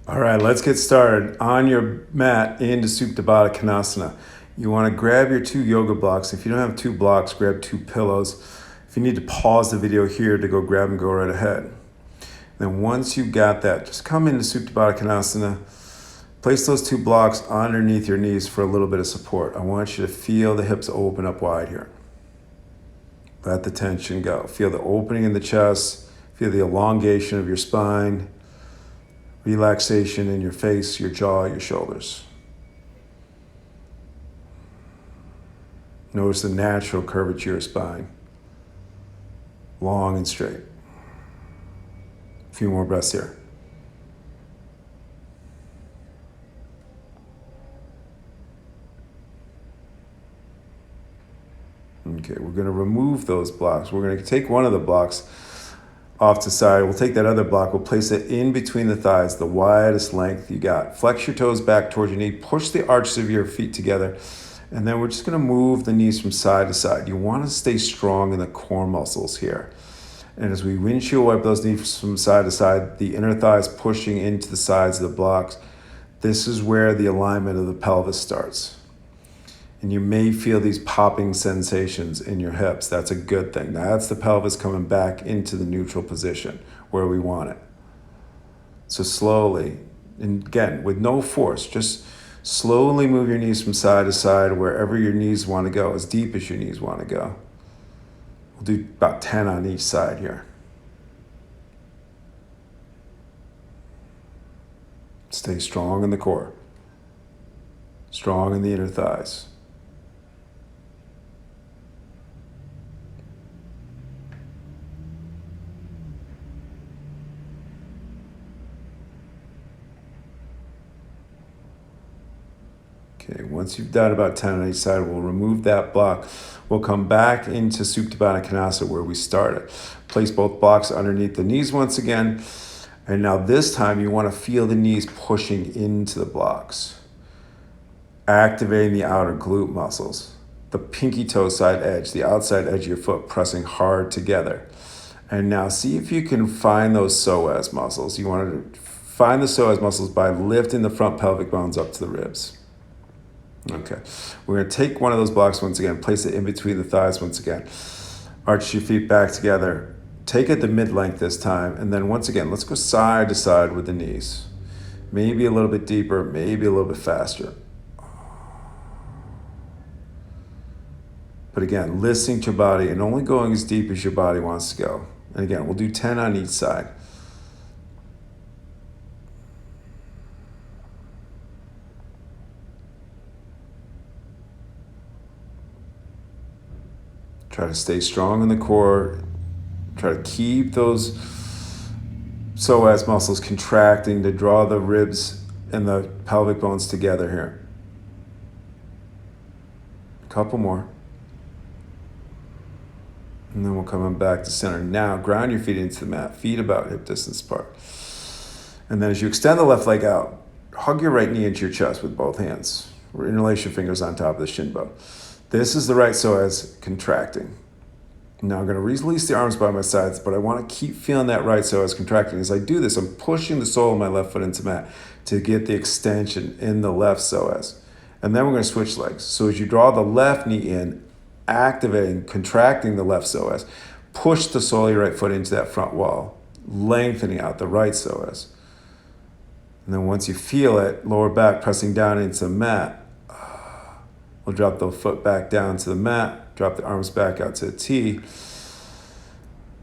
All right, let's get started. On your mat into Supta Baddha Konasana, you want to grab your 2 yoga blocks. If you don't have 2 blocks, grab 2 pillows. If you need to pause the video here to go grab them, go right ahead. Then once you got that, just come into Supta Baddha Konasana. Place those 2 blocks underneath your knees for a little bit of support. I want you to feel the hips open up wide here. Let the tension go. Feel the opening in the chest. Feel the elongation of your spine. Relaxation in your face, your jaw, your shoulders. Notice the natural curvature of your spine. Long and straight. A few more breaths here. Okay, we're going to remove those blocks. We're going to take one of the blocks off to the side. We'll take that other block. We'll place it in between the thighs, the widest length you got. Flex your toes back towards your knee. Push the arches of your feet together. And then we're just going to move the knees from side to side. You want to stay strong in the core muscles here. And as we windshield wipe those knees from side to side, the inner thighs pushing into the sides of the blocks. This is where the alignment of the pelvis starts. And you may feel these popping sensations in your hips. That's a good thing. That's the pelvis coming back into the neutral position where we want it. So slowly, and again, with no force, just slowly move your knees from side to side wherever your knees want to go, as deep as your knees want to go. We'll do about 10 on each side here. Stay strong in the core. Strong in the inner thighs. Okay, once you've done about 10 on each side, we'll remove that block. We'll come back into Supta Baddha Konasana where we started. Place both blocks underneath the knees once again. And now this time you want to feel the knees pushing into the blocks. Activating the outer glute muscles. The pinky toe side edge, the outside edge of your foot pressing hard together. And now see if you can find those psoas muscles. You want to find the psoas muscles by lifting the front pelvic bones up to the ribs. Okay, we're going to take one of those blocks once again, place it in between the thighs once again. Arch your feet back together. Take it to mid-length this time, and then once again, let's go side to side with the knees. Maybe a little bit deeper, maybe a little bit faster. But again, listening to your body and only going as deep as your body wants to go. And again, we'll do 10 on each side. Try to stay strong in the core. Try to keep those psoas muscles contracting to draw the ribs and the pelvic bones together here. A couple more. And then we'll come back to center. Now, ground your feet into the mat. Feet about hip distance apart. And then as you extend the left leg out, hug your right knee into your chest with both hands. Interlace your fingers on top of the shin bone. This is the right psoas contracting. Now I'm going to release the arms by my sides, but I want to keep feeling that right psoas contracting. As I do this, I'm pushing the sole of my left foot into the mat to get the extension in the left psoas. And then we're going to switch legs. So as you draw the left knee in, activating, contracting the left psoas, push the sole of your right foot into that front wall, lengthening out the right psoas. And then once you feel it, lower back pressing down into the mat, we'll drop the foot back down to the mat, drop the arms back out to the T.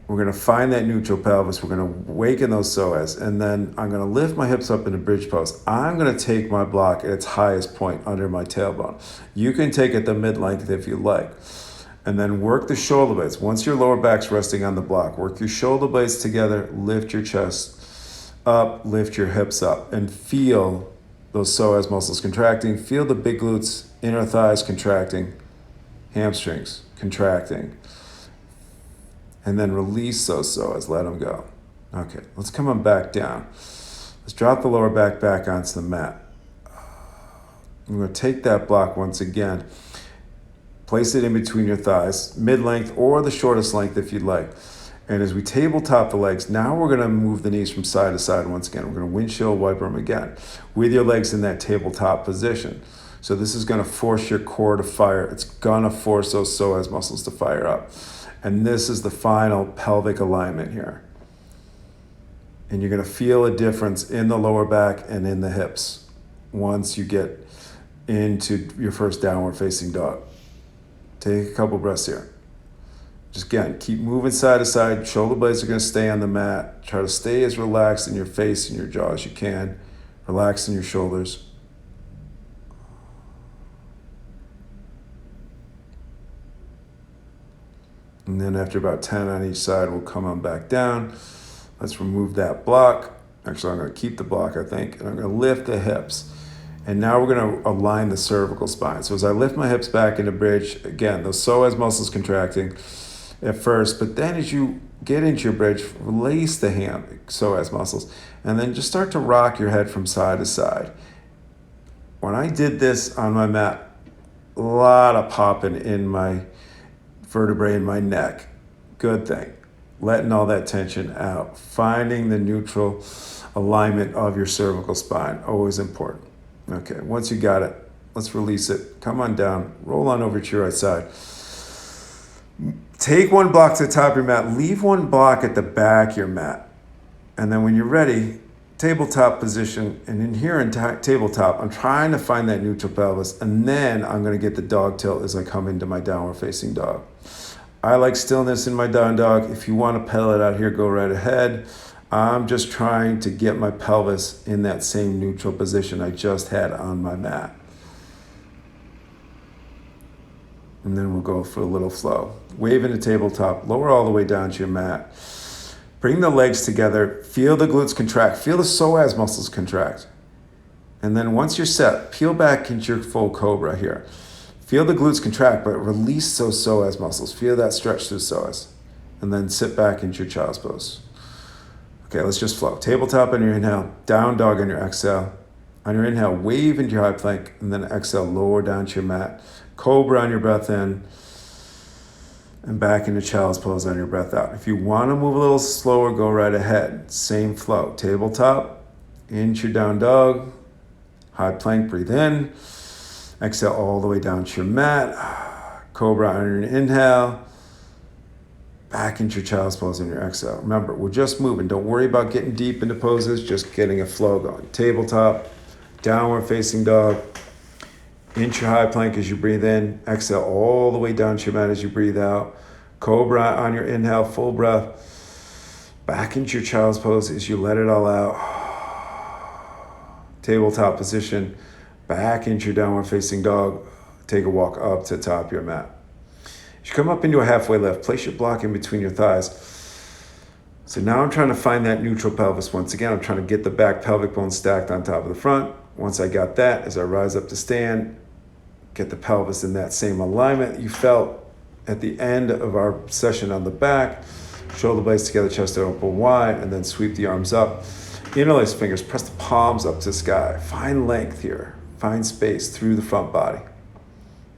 We're going to find that neutral pelvis. We're going to awaken those psoas. And then I'm going to lift my hips up in a bridge pose. I'm going to take my block at its highest point under my tailbone. You can take it to mid-length if you like. And then work the shoulder blades. Once your lower back's resting on the block, work your shoulder blades together, lift your chest up, lift your hips up, and feel those psoas muscles contracting. Feel the big glutes, inner thighs contracting, hamstrings contracting. And then release those psoas, let them go. Okay, let's come on back down. Let's drop the lower back onto the mat. I'm going to take that block once again. Place it in between your thighs, mid-length or the shortest length if you'd like. And as we tabletop the legs, now we're going to move the knees from side to side once again. We're going to windshield wiper them again with your legs in that tabletop position. So this is going to force your core to fire. It's going to force those psoas muscles to fire up. And this is the final pelvic alignment here. And you're going to feel a difference in the lower back and in the hips once you get into your first downward facing dog. Take a couple breaths here. Just again, keep moving side to side. Shoulder blades are going to stay on the mat. Try to stay as relaxed in your face and your jaw as you can. Relax in your shoulders. And then after about 10 on each side, we'll come on back down. Let's remove that block. Actually, I'm going to keep the block, I think. And I'm going to lift the hips. And now we're going to align the cervical spine. So as I lift my hips back into bridge, again, those psoas muscles contracting at first, but then as you get into your bridge, release the hand, psoas muscles, and then just start to rock your head from side to side. When I did this on my mat, a lot of popping in my vertebrae in my neck. Good thing. Letting all that tension out. Finding the neutral alignment of your cervical spine. Always important. Okay, once you got it, let's release it. Come on down. Roll on over to your right side. Take one block to the top of your mat. Leave one block at the back of your mat. And then when you're ready, tabletop position. And in here in tabletop, I'm trying to find that neutral pelvis. And then I'm going to get the dog tilt as I come into my downward facing dog. I like stillness in my down dog. If you want to pedal it out here, go right ahead. I'm just trying to get my pelvis in that same neutral position I just had on my mat. And then we'll go for a little flow. Wave into tabletop, lower all the way down to your mat. Bring the legs together, feel the glutes contract, feel the psoas muscles contract. And then once you're set, peel back into your full cobra here. Feel the glutes contract, but release those psoas muscles. Feel that stretch through psoas. And then sit back into your child's pose. Okay, let's just flow. Tabletop on your inhale, down dog on your exhale. On your inhale, wave into your high plank, and then exhale, lower down to your mat. Cobra on your breath in, and back into child's pose on your breath out. If you want to move a little slower, go right ahead. Same flow. Tabletop, into your down dog, high plank, breathe in. Exhale all the way down to your mat. Cobra on your inhale. Back into your child's pose on your exhale. Remember, we're just moving. Don't worry about getting deep into poses, just getting a flow going. Tabletop, downward facing dog. Into your high plank as you breathe in. Exhale all the way down to your mat as you breathe out. Cobra on your inhale, full breath. Back into your child's pose as you let it all out. Tabletop position. Back into your downward facing dog. Take a walk up to the top of your mat. As you come up into a halfway lift, place your block in between your thighs. So now I'm trying to find that neutral pelvis. Once again, I'm trying to get the back pelvic bone stacked on top of the front. Once I got that, as I rise up to stand, get the pelvis in that same alignment you felt at the end of our session on the back. Shoulder blades together, chest open wide, and then sweep the arms up. Interlace fingers, press the palms up to the sky. Find length here. Find space through the front body.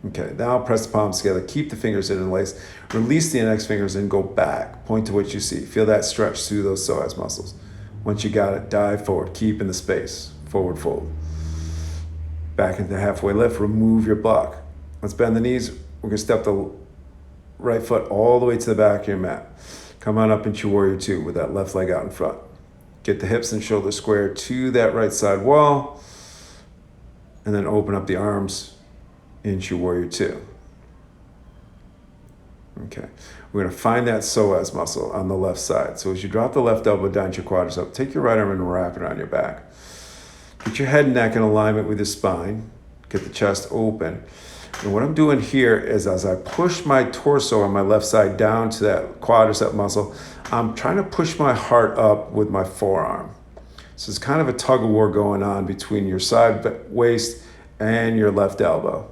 Okay, now press the palms together. Keep the fingers interlaced. Release the index fingers and go back. Point to what you see. Feel that stretch through those psoas muscles. Once you got it, dive forward. Keep in the space. Forward fold. Back into halfway lift. Remove your block. Let's bend the knees. We're going to step the right foot all the way to the back of your mat. Come on up into Warrior Two with that left leg out in front. Get the hips and shoulders square to that right side wall. And then open up the arms into Warrior Two. Okay. We're going to find that psoas muscle on the left side. So as you drop the left elbow down to your quadricep, take your right arm and wrap it around your back. Get your head and neck in alignment with your spine. Get the chest open. And what I'm doing here is as I push my torso on my left side down to that quadricep muscle, I'm trying to push my heart up with my forearm. So it's kind of a tug of war going on between your side waist and your left elbow.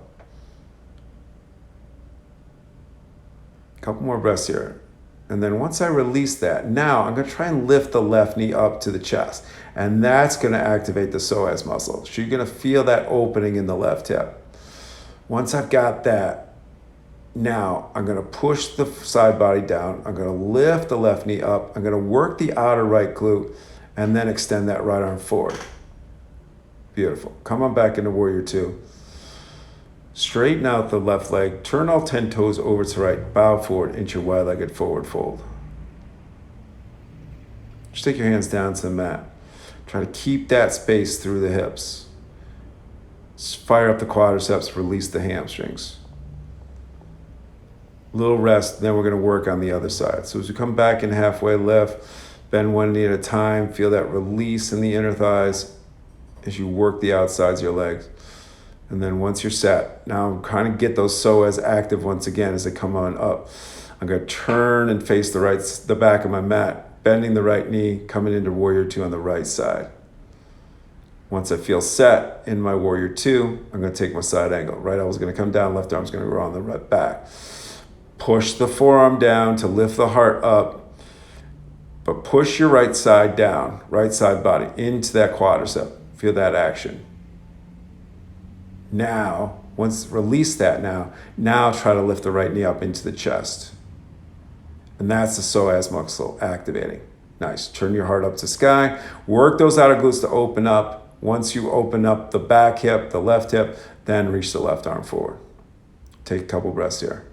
Couple more breaths here. And then once I release that, now I'm going to try and lift the left knee up to the chest. And that's going to activate the psoas muscle. So you're going to feel that opening in the left hip. Once I've got that, Now, I'm going to push the side body down. I'm going to lift the left knee up. I'm going to work the outer right glute and then extend that right arm forward. Beautiful. Come on back into warrior two. Straighten out the left leg. Turn all 10 toes over to right. Bow forward into your wide-legged forward fold. Just take your hands down to the mat. Try to keep that space through the hips. Fire up the quadriceps. Release the hamstrings. Little rest, then we're going to work on the other side. So as we come back in halfway lift, bend one knee at a time. Feel that release in the inner thighs as you work the outsides of your legs. And then once you're set, now kind of get those psoas active once again as they come on up. I'm going to turn and face the back of my mat, bending the right knee, coming into warrior two on the right side. Once I feel set in my warrior two, I'm going to take my side angle. Right elbow's going to come down, left arm's going to go on the right back. Push the forearm down to lift the heart up, but push your right side down, right side body, into that quadricep. Feel that action. Now, release that now try to lift the right knee up into the chest. And that's the psoas muscle activating. Nice. Turn your heart up to sky. Work those outer glutes to open up. Once you open up the back hip, the left hip, then reach the left arm forward. Take a couple breaths here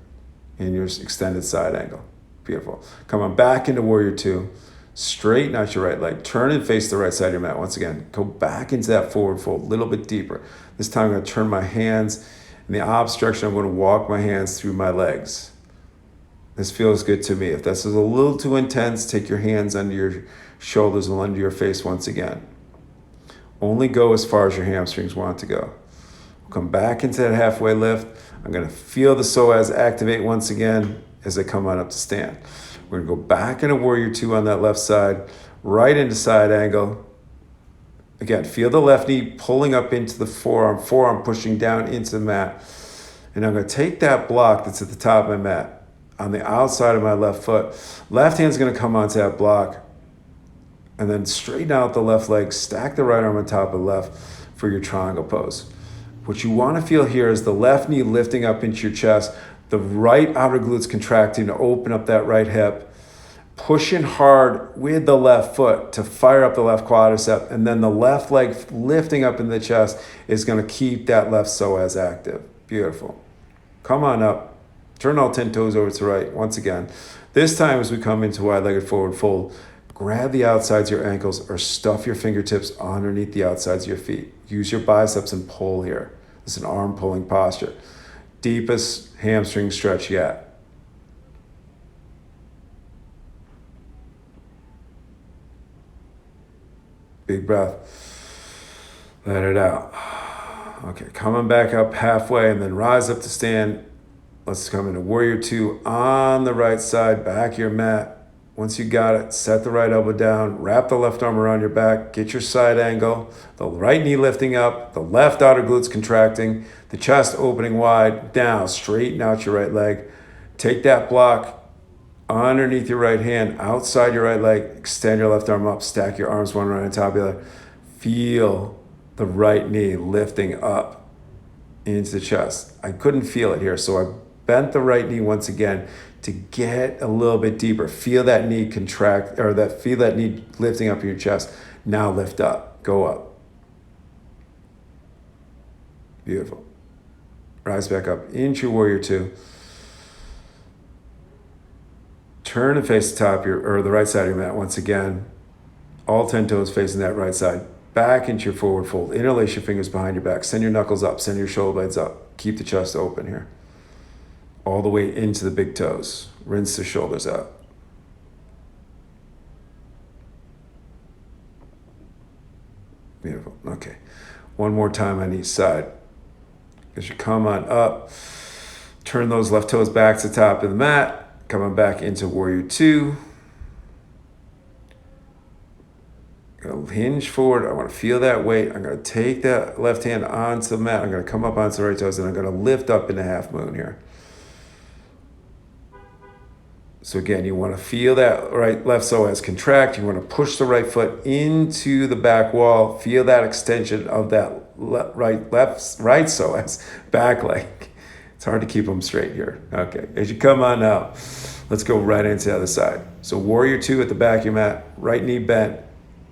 in your extended side angle. Beautiful. Come on back into warrior two. Straighten out your right leg. Turn and face the right side of your mat. Once again, go back into that forward fold a little bit deeper. This time I'm going to turn my hands in the opposite direction. I'm going to walk my hands through my legs. This feels good to me. If this is a little too intense, take your hands under your shoulders and under your face once again. Only go as far as your hamstrings want to go. Come back into that halfway lift. I'm going to feel the psoas activate once again as I come on up to stand. We're going to go back into warrior two on that left side, right into side angle. Again, feel the left knee pulling up into the forearm pushing down into the mat. And I'm going to take that block that's at the top of my mat on the outside of my left foot. Left hand's going to come onto that block and then straighten out the left leg, stack the right arm on top of the left for your triangle pose. What you want to feel here is the left knee lifting up into your chest, the right outer glutes contracting to open up that right hip, pushing hard with the left foot to fire up the left quadricep, and then the left leg lifting up in the chest is going to keep that left psoas active. Beautiful. Come on up. Turn all 10 toes over to the right once again. This time as we come into wide-legged forward fold, grab the outsides of your ankles or stuff your fingertips underneath the outsides of your feet. Use your biceps and pull here. This is an arm pulling posture. Deepest hamstring stretch yet. Big breath. Let it out. Okay, coming back up halfway and then rise up to stand. Let's come into warrior two on the right side, back of your mat. Once you got it, set the right elbow down, wrap the left arm around your back, get your side angle, the right knee lifting up, the left outer glutes contracting, the chest opening wide. Now, straighten out your right leg. Take that block underneath your right hand, outside your right leg, extend your left arm up, stack your arms one right on top of the other. Feel the right knee lifting up into the chest. I couldn't feel it here, so I bent the right knee once again to get a little bit deeper. Feel that knee contract, feel that knee lifting up in your chest. Now lift up, go up. Beautiful. Rise back up into warrior two. Turn and face the top the right side of your mat once again. All 10 toes facing that right side. Back into your forward fold. Interlace your fingers behind your back. Send your knuckles up. Send your shoulder blades up. Keep the chest open here. All the way into the big toes. Rinse the shoulders out. Beautiful. Okay. One more time on each side. As you come on up, turn those left toes back to the top of the mat. Coming back into warrior two. Gonna hinge forward. I want to feel that weight. I'm going to take that left hand onto the mat. I'm going to come up onto the right toes and I'm going to lift up into half moon here. So again, you want to feel that left psoas contract. You want to push the right foot into the back wall. Feel that extension of that right psoas back leg. It's hard to keep them straight here. Okay, as you come on out, let's go right into the other side. So warrior two at the back of your mat, right knee bent.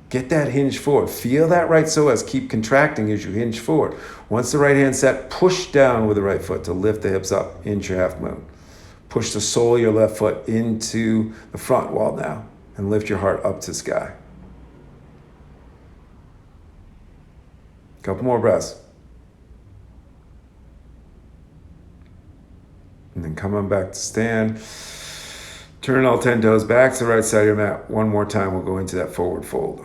Get that hinge forward. Feel that right psoas keep contracting as you hinge forward. Once the right hand's set, push down with the right foot to lift the hips up into your half moon. Push the sole of your left foot into the front wall now and lift your heart up to the sky. Couple more breaths. And then come on back to stand. Turn all 10 toes back to the right side of your mat. One more time, we'll go into that forward fold.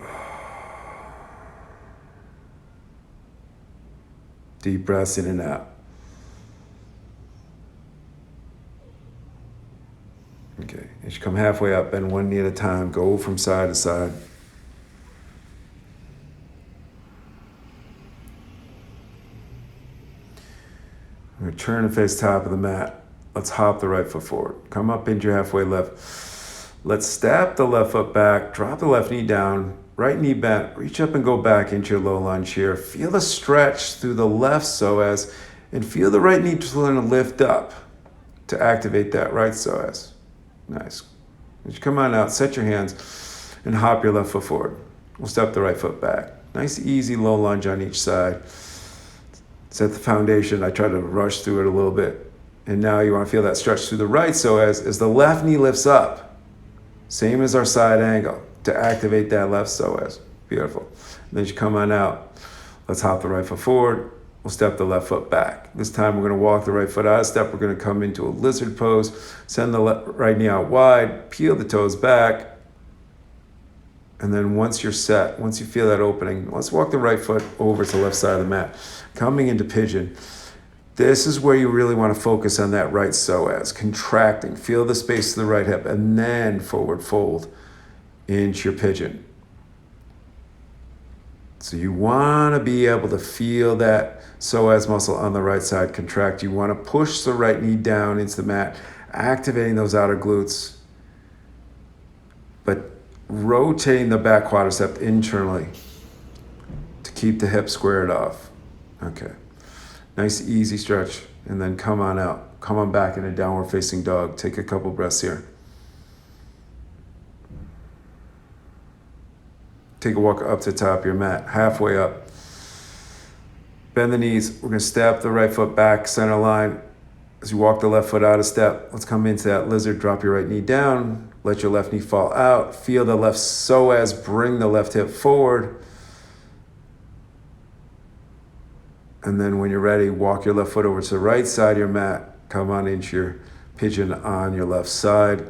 Deep breaths in and out. Okay, as you come halfway up, bend one knee at a time. Go from side to side. I'm going to turn and face top of the mat. Let's hop the right foot forward. Come up into your halfway lift. Let's step the left foot back. Drop the left knee down. Right knee bent. Reach up and go back into your low lunge here. Feel the stretch through the left psoas and feel the right knee starting to lift up to activate that right psoas. Nice. As you come on out, set your hands and hop your left foot forward. We'll step the right foot back. Nice, easy, low lunge on each side. Set the foundation. I try to rush through it a little bit. And now you want to feel that stretch through the right psoas as the left knee lifts up. Same as our side angle to activate that left psoas. Beautiful. And then you come on out. Let's hop the right foot forward. We'll step the left foot back. This time we're going to walk the right foot out of step. We're going to come into a lizard pose. Send the right knee out wide. Peel the toes back. And then once you're set, once you feel that opening, let's walk the right foot over to the left side of the mat. Coming into pigeon. This is where you really want to focus on that right psoas, contracting. Feel the space to the right hip, and then forward fold into your pigeon. So you want to be able to feel that psoas muscle on the right side contract. You want to push the right knee down into the mat, activating those outer glutes, but rotating the back quadricep internally to keep the hip squared off. Okay. Nice, easy stretch, and then come on out. Come on back into downward facing dog. Take a couple breaths here. Take a walk up to the top of your mat, halfway up. Bend the knees. We're going to step the right foot back, center line. As you walk the left foot out of step, let's come into that lizard. Drop your right knee down. Let your left knee fall out. Feel the left psoas. Bring the left hip forward. And then when you're ready, walk your left foot over to the right side of your mat. Come on into your pigeon on your left side.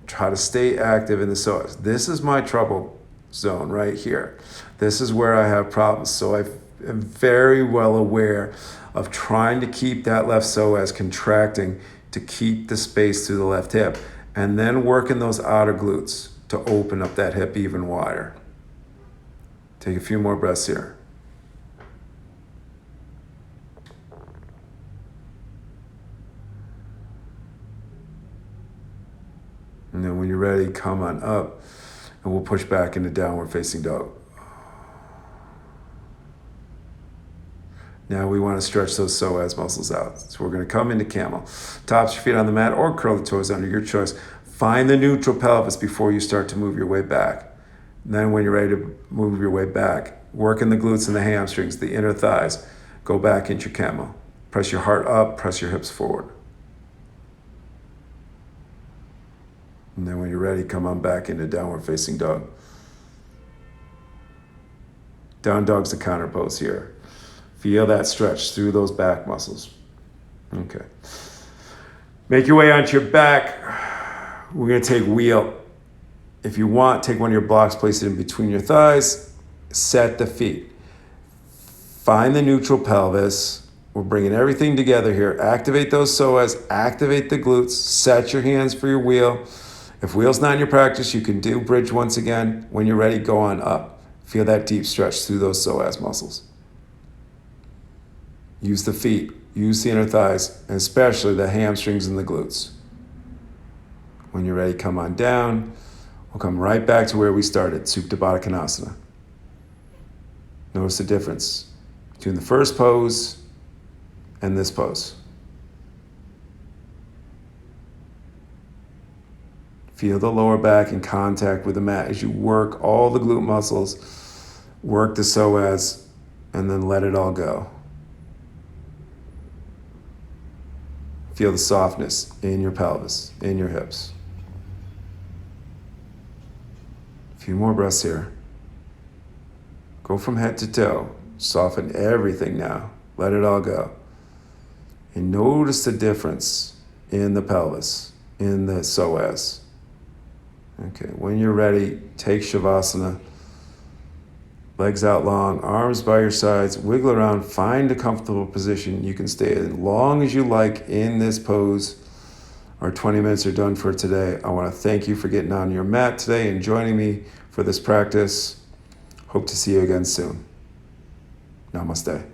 Try to stay active in the psoas. This is my trouble zone right here. This is where I have problems. So I am very well aware of trying to keep that left psoas contracting to keep the space through the left hip. And then working those outer glutes to open up that hip even wider. Take a few more breaths here. And then when you're ready, come on up and we'll push back into downward facing dog. Now we want to stretch those psoas muscles out. So we're going to come into camel. Tops your feet on the mat or curl the toes under, your choice. Find the neutral pelvis before you start to move your way back. And then when you're ready to move your way back, working the glutes and the hamstrings, the inner thighs. Go back into your camel. Press your heart up, press your hips forward. And then when you're ready, come on back into downward facing dog. Down dog's the counter pose here. Feel that stretch through those back muscles. Okay. Make your way onto your back. We're going to take wheel. If you want, take one of your blocks, place it in between your thighs. Set the feet. Find the neutral pelvis. We're bringing everything together here. Activate those psoas. Activate the glutes. Set your hands for your wheel. If wheel's not in your practice, you can do bridge once again. When you're ready, go on up. Feel that deep stretch through those psoas muscles. Use the feet, use the inner thighs, and especially the hamstrings and the glutes. When you're ready, come on down. We'll come right back to where we started, Supta Baddha Konasana. Notice the difference between the first pose and this pose. Feel the lower back in contact with the mat as you work all the glute muscles, work the psoas, and then let it all go. Feel the softness in your pelvis, in your hips. A few more breaths here. Go from head to toe. Soften everything now. Let it all go. And notice the difference in the pelvis, in the psoas. Okay, when you're ready, take Shavasana. Legs out long, arms by your sides, wiggle around, find a comfortable position you can stay in as long as you like in this pose. Our 20 minutes are done for today. I want to thank you for getting on your mat today and joining me for this practice. Hope to see you again soon. Namaste.